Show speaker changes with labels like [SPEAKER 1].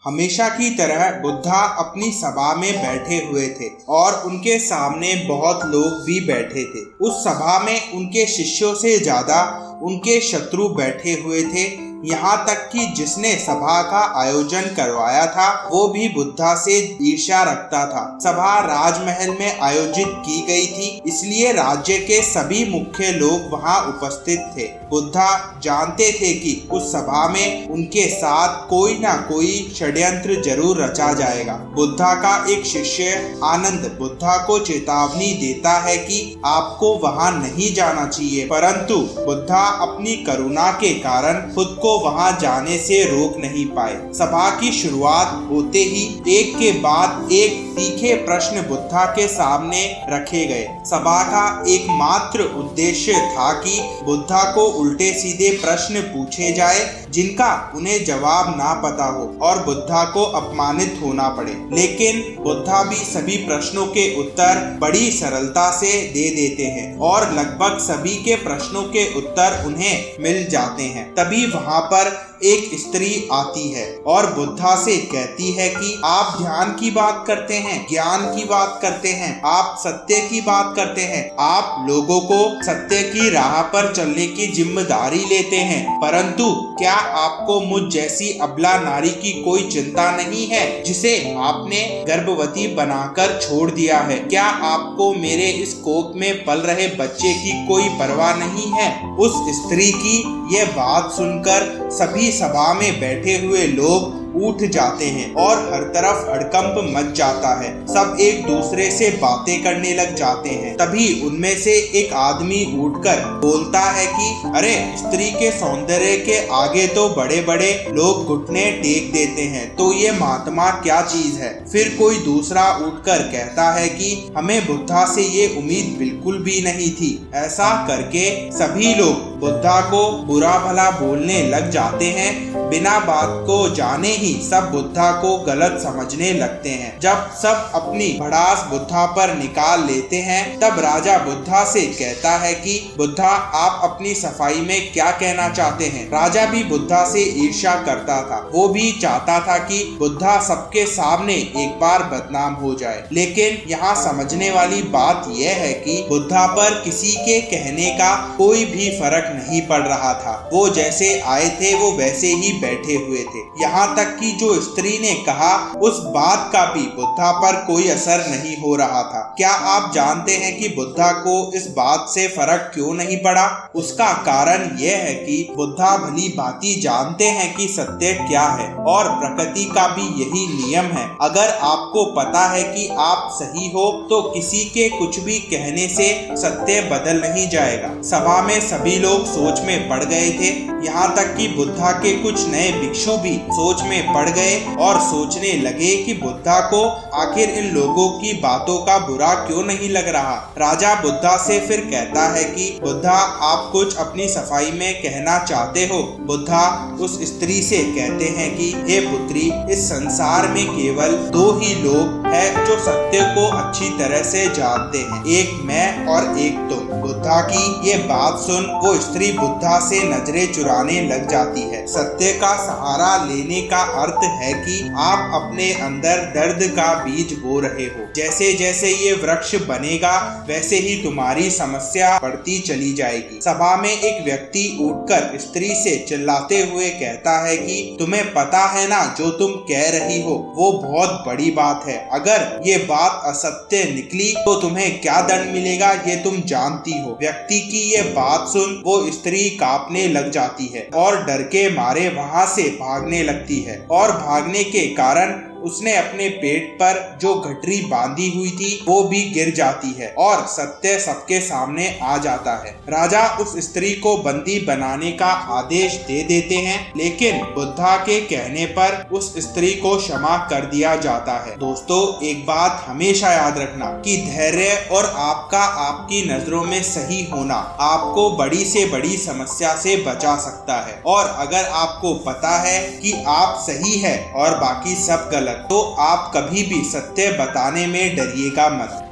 [SPEAKER 1] हमेशा की तरह बुद्धा अपनी सभा में बैठे हुए थे और उनके सामने बहुत लोग भी बैठे थे। उस सभा में उनके शिष्यों से ज्यादा उनके शत्रु बैठे हुए थे। यहाँ तक कि जिसने सभा का आयोजन करवाया था वो भी बुद्धा से ईर्ष्या रखता था। सभा राजमहल में आयोजित की गई थी, इसलिए राज्य के सभी मुख्य लोग वहाँ उपस्थित थे। बुद्धा जानते थे कि उस सभा में उनके साथ कोई ना कोई षड्यंत्र जरूर रचा जाएगा। बुद्धा का एक शिष्य आनंद बुद्धा को चेतावनी देता है कि आपको वहाँ नहीं जाना चाहिए, परंतु बुद्धा अपनी करुणा के कारण खुद को वहां जाने से रोक नहीं पाए। सभा की शुरुआत होते ही एक के बाद एक तीखे प्रश्न बुद्धा के सामने रखे गए। सभा का एकमात्र उद्देश्य था कि बुद्धा को उल्टे सीधे प्रश्न पूछे जाए जिनका उन्हें जवाब ना पता हो और बुद्धा को अपमानित होना पड़े। लेकिन बुद्धा भी सभी प्रश्नों के उत्तर बड़ी सरलता से दे देते हैं और लगभग सभी के प्रश्नों के उत्तर उन्हें मिल जाते हैं। तभी वहां पर एक स्त्री आती है और बुद्धा से कहती है कि आप ध्यान की बात करते हैं, ज्ञान की बात करते हैं, आप सत्य की बात करते हैं, आप लोगों को सत्य की राह पर चलने की जिम्मेदारी लेते हैं, परंतु क्या आपको मुझ जैसी अबला नारी की कोई चिंता नहीं है जिसे आपने गर्भवती बनाकर छोड़ दिया है? क्या आपको मेरे इस कोख में पल रहे बच्चे की कोई परवाह नहीं है? उस स्त्री की यह बात सुनकर सभी सभा में बैठे हुए लोग उठ जाते हैं और हर तरफ हड़कंप मच जाता है। सब एक दूसरे से बातें करने लग जाते हैं। तभी उनमें से एक आदमी उठकर बोलता है कि अरे, स्त्री के सौंदर्य के आगे तो बड़े बड़े लोग घुटने टेक देते हैं, तो ये महात्मा क्या चीज है? फिर कोई दूसरा उठकर कहता है कि हमें बुद्धा से ये उम्मीद बिल्कुल भी नहीं थी। ऐसा करके सभी लोग बुद्धा को बुरा भला बोलने लग जाते हैं। बिना बात को जाने ही सब बुद्धा को गलत समझने लगते हैं। जब सब अपनी भड़ास बुद्धा पर निकाल लेते हैं तब राजा बुद्धा से कहता है कि बुद्धा, आप अपनी सफाई में क्या कहना चाहते हैं? राजा भी बुद्धा से ईर्ष्या करता था। वो भी चाहता था कि बुद्धा सबके सामने एक बार बदनाम हो जाए। लेकिन यहाँ समझने वाली बात यह है कि बुद्धा पर किसी के कहने का कोई भी फर्क नहीं पड़ रहा था। वो जैसे आए थे वो वैसे ही बैठे हुए थे। यहाँ तक कि जो स्त्री ने कहा उस बात का भी बुद्धा पर कोई असर नहीं हो रहा था। क्या आप जानते हैं कि बुद्धा को इस बात से फर्क क्यों नहीं पड़ा? उसका कारण यह है कि बुद्धा भली भांति जानते हैं कि सत्य क्या है और प्रकृति का भी यही नियम है। अगर आपको पता है कि आप सही हो तो किसी के कुछ भी कहने से सत्य बदल नहीं जाएगा। सभा में सभी लोग सोच में पड़ गए थे। यहाँ तक कि बुद्धा के कुछ नए भिक्षु भी सोच में पड़ गए और सोचने लगे कि बुद्धा को आखिर इन लोगों की बातों का बुरा क्यों नहीं लग रहा। राजा बुद्धा से फिर कहता है कि बुद्धा, आप कुछ अपनी सफाई में कहना चाहते हो? बुद्धा उस स्त्री से कहते हैं कि हे पुत्री, इस संसार में केवल दो ही लोग हैं जो सत्य को अच्छी तरह से जानते हैं, एक मैं और एक तुम। बुद्धा की ये बात सुन वो स्त्री बुद्धा से नजरें चुराने लग जाती है। सत्य का सहारा लेने का अर्थ है कि आप अपने अंदर दर्द का बीज बो रहे हो। जैसे जैसे ये वृक्ष बनेगा वैसे ही तुम्हारी समस्या बढ़ती चली जाएगी। सभा में एक व्यक्ति उठकर स्त्री से चिल्लाते हुए कहता है कि तुम्हें पता है ना, जो तुम कह रही हो वो बहुत बड़ी बात है। अगर ये बात असत्य निकली तो तुम्हें क्या दंड मिलेगा ये तुम जानती हो। व्यक्ति की ये बात सुन वो स्त्री कांपने लग जाती है और डर के मारे वहां से भागने लगती है और भागने के कारण उसने अपने पेट पर जो गठरी बांधी हुई थी वो भी गिर जाती है और सत्य सबके सामने आ जाता है। राजा उस स्त्री को बंदी बनाने का आदेश दे देते हैं, लेकिन बुद्धा के कहने पर उस स्त्री को क्षमा कर दिया जाता है। दोस्तों, एक बात हमेशा याद रखना कि धैर्य और आपकी नजरों में सही होना आपको बड़ी से बड़ी समस्या से बचा सकता है। और अगर आपको पता है कि आप सही है और बाकी सब गलत, तो आप कभी भी सत्य बताने में डरिएगा मत।